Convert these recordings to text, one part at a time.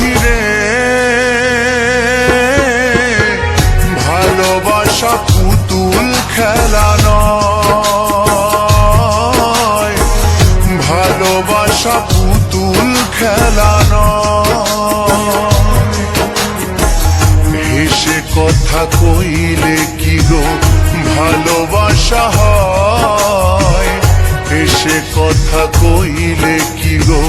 সাথী রে ভালোবাসা পুতুল খেলা নয়, ভালোবাসা পুতুল খেলা নয়। হেসে কথা কইলে কি গো ভালোবাসা হয়, হেসে কথা কইলে কি গো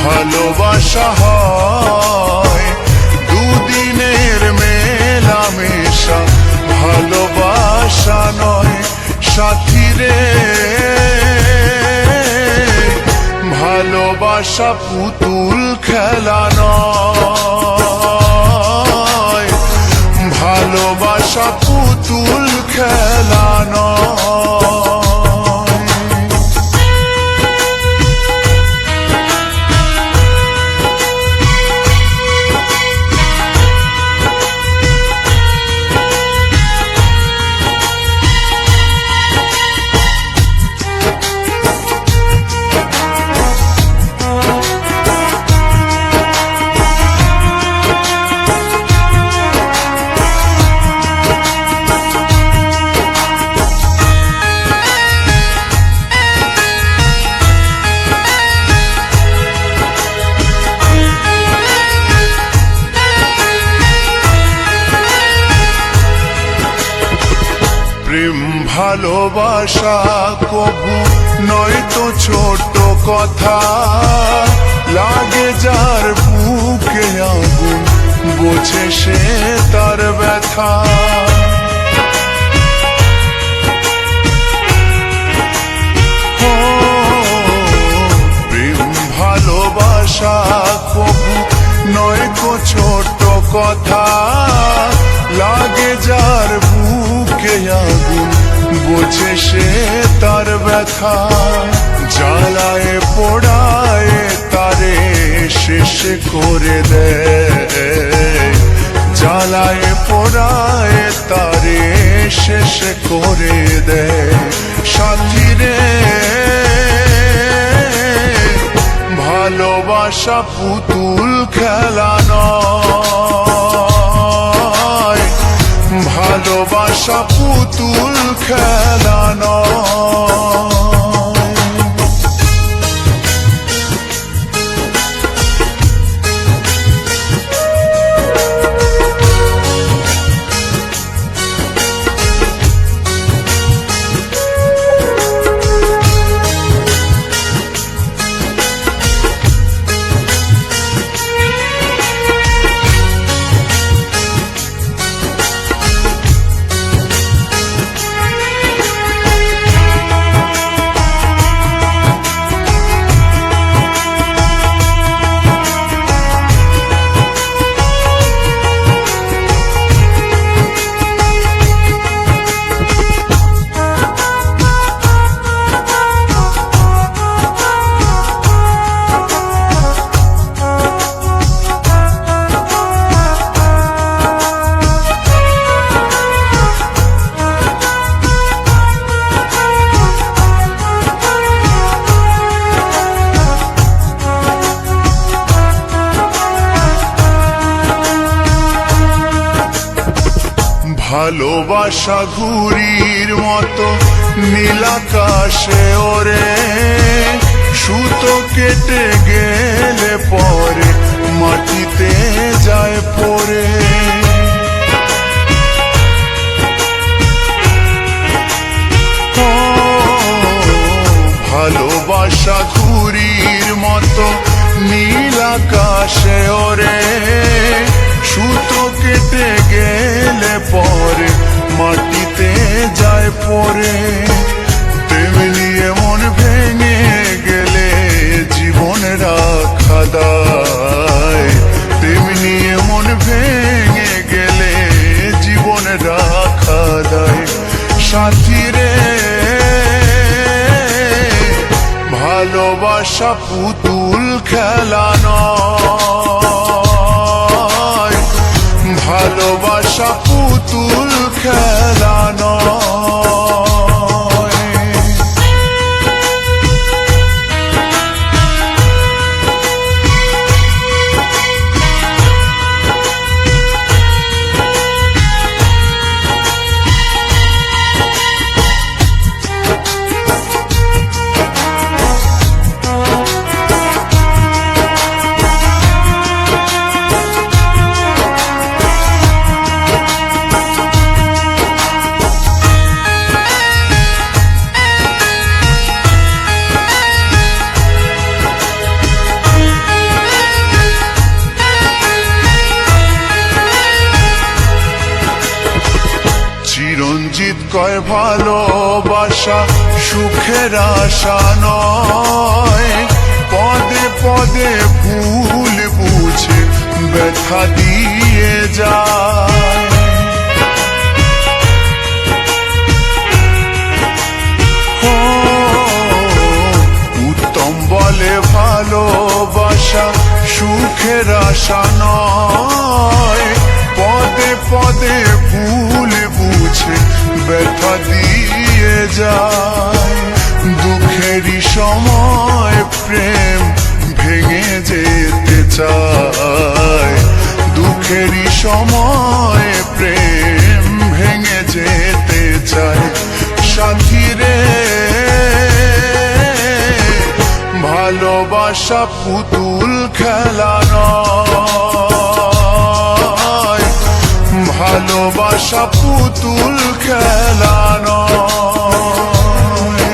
ভালোবাসা হয়। দুদিনের মেলামেশা ভালোবাসা নয় সাথী রে, ভালোবাসা পুতুল খেলা নয়, ভালোবাসা পুতুল খেলা নয়। প্রেম ভালোবাসা কবু নয়তো ছোট কথা, লাগে যার বুকে আগুন বোঝে সে তার ব্যথা। প্রেম ভালোবাসা কবু নয়তো ছোট কথা, লাগে যার বুকে আগুন বোঝে সে তার ব্যথা। জ্বালায় পোড়ায় তারে শেষ করে দেয়, জ্বালায় পোড়ায় তারে শেষ করে দেয় সাথী রে, ভালোবাসা পুতুল খেলা নয়, ভালোবাসা পুতুল খেলা নয়। ভালোবাসা ঘুড়ির মতো নীলাকাশে ওরে, সুতো কেটে গেলে পরে মাটিতে যায় পড়ে। ভালোবাসা ঘুড়ির মতো নীলাকাশে ওরে, সুতো কেটে গেলে পরে মাটিতে যায় পড়ে। তেমনি মন ভেঙে গেলে জীবন রাখা দায়, তেমনি মন ভেঙে গেলে জীবন রাখা দায় সাথী রে, ভালোবাসা পুতুল খেলা নয়, ভালোবাসা পুতুল খেলা নয়। কয় ভালোবাসা সুখের আশা নয়, পদে পদে ভুল বুঝে ব্যথা দিয়ে যায়। উত্তম বলে ভালোবাসা সুখের আশা নয়, পদে পদে ভুল বুঝে ব্যথা দিয়ে যায়। দুঃখেরই সময় প্রেম ভেঙে যেতে চায়, দুঃখেরই সময় প্রেম ভেঙে যেতে চায়। সাথী রে ভালোবাসা পুতুল খেলা নয়, ভালোবাসা পুতুল খেলা নয়।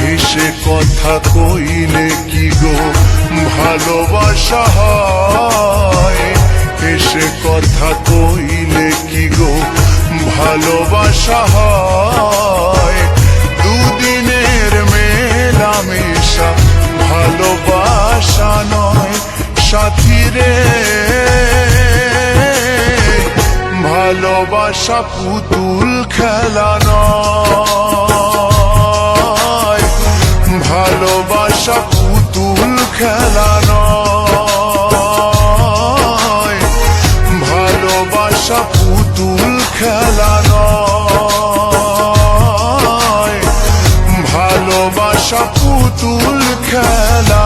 হেসে কথা কইলে কি গো ভালোবাসা হয়, হেসে কথা কইলে কি গো ভালোবাসা হয়। দুদিনের মেলামেশা ভালোবাসা নয়। সাথী রে ভালোবাসা পুতুল খেলা নয়, ভালোবাসা পুতুল খেলা নয়, ভালোবাসা পুতুল খেলা নয়, ভালোবাসা পুতুল খেলা